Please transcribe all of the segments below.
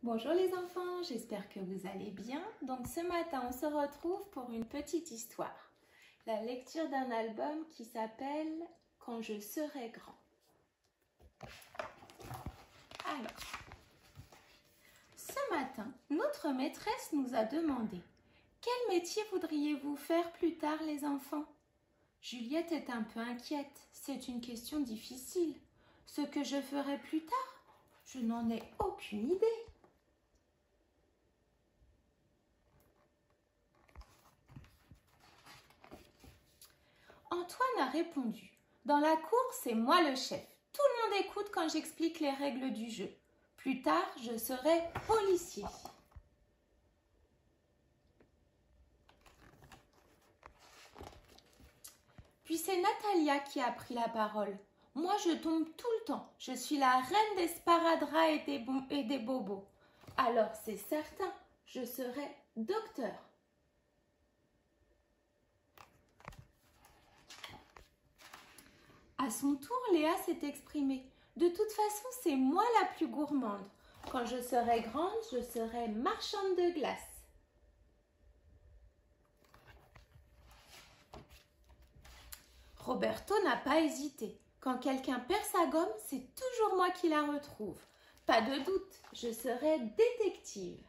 Bonjour les enfants, j'espère que vous allez bien. Donc ce matin, on se retrouve pour une petite histoire. La lecture d'un album qui s'appelle « Quand je serai grand ». Alors, ce matin, notre maîtresse nous a demandé « Quel métier voudriez-vous faire plus tard les enfants ?» Juliette est un peu inquiète, c'est une question difficile. Ce que je ferai plus tard, je n'en ai aucune idée. Antoine a répondu « Dans la cour, c'est moi le chef. Tout le monde écoute quand j'explique les règles du jeu. Plus tard, je serai policier. » Puis c'est Natalia qui a pris la parole. « Moi, je tombe tout le temps. Je suis la reine des sparadraps et des bobos. Alors, c'est certain, je serai docteur. » À son tour, Léa s'est exprimée. « De toute façon, c'est moi la plus gourmande. Quand je serai grande, je serai marchande de glace. » Roberto n'a pas hésité. Quand quelqu'un perd sa gomme, c'est toujours moi qui la retrouve. Pas de doute, je serai détective.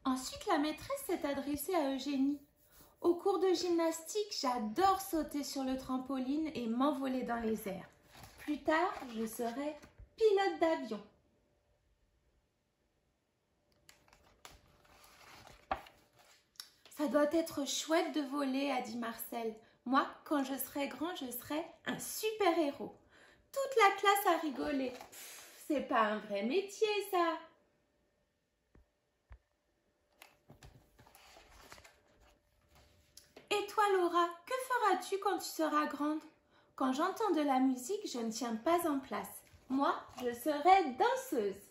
Ensuite, la maîtresse s'est adressée à Eugénie. Au cours de gymnastique, j'adore sauter sur le trampoline et m'envoler dans les airs. Plus tard, je serai pilote d'avion. Ça doit être chouette de voler, a dit Marcel. Moi, quand je serai grand, je serai un super-héros. Toute la classe a rigolé. C'est pas un vrai métier, ça. Et toi, Laura, que feras-tu quand tu seras grande? Quand j'entends de la musique, je ne tiens pas en place. Moi, je serai danseuse.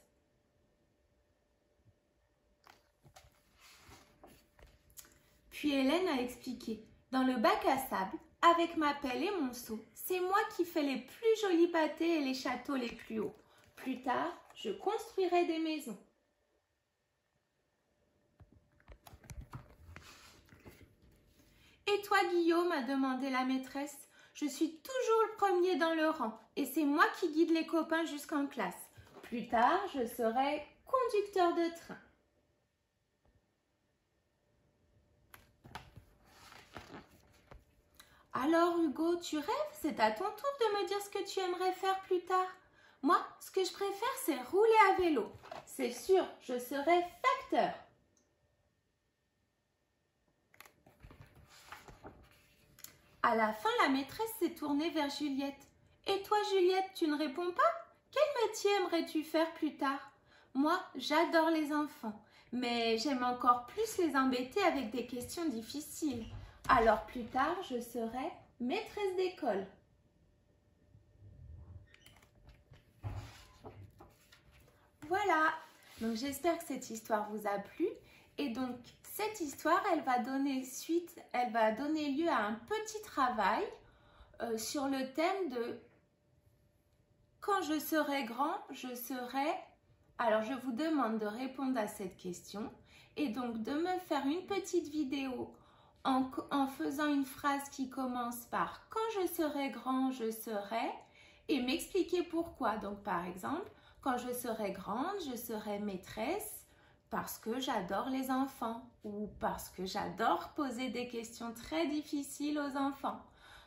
Puis Hélène a expliqué. Dans le bac à sable, avec ma pelle et mon seau, c'est moi qui fais les plus jolis pâtés et les châteaux les plus hauts. Plus tard, je construirai des maisons. Et toi, Guillaume, a demandé la maîtresse. Je suis toujours le premier dans le rang et c'est moi qui guide les copains jusqu'en classe. Plus tard, je serai conducteur de train. Alors, Hugo, tu rêves? C'est à ton tour de me dire ce que tu aimerais faire plus tard. Moi, ce que je préfère, c'est rouler à vélo. C'est sûr, je serai facteur. À la fin, la maîtresse s'est tournée vers Juliette. « Et toi, Juliette, tu ne réponds pas? Quel métier aimerais-tu faire plus tard? Moi, j'adore les enfants, mais j'aime encore plus les embêter avec des questions difficiles. Alors plus tard, je serai maîtresse d'école. » Voilà, donc j'espère que cette histoire vous a plu. Et donc, cette histoire, elle va donner lieu à un petit travail sur le thème de « Quand je serai grand, je serai… » Alors, je vous demande de répondre à cette question et donc de me faire une petite vidéo en faisant une phrase qui commence par « Quand je serai grand, je serai… » et m'expliquer pourquoi. Donc, par exemple, quand je serai grande, je serai maîtresse parce que j'adore les enfants ou parce que j'adore poser des questions très difficiles aux enfants.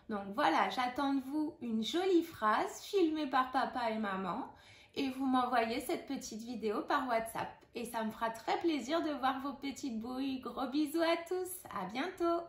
Donc voilà, j'attends de vous une jolie phrase filmée par papa et maman et vous m'envoyez cette petite vidéo par WhatsApp. Et ça me fera très plaisir de voir vos petites bouilles. Gros bisous à tous, à bientôt!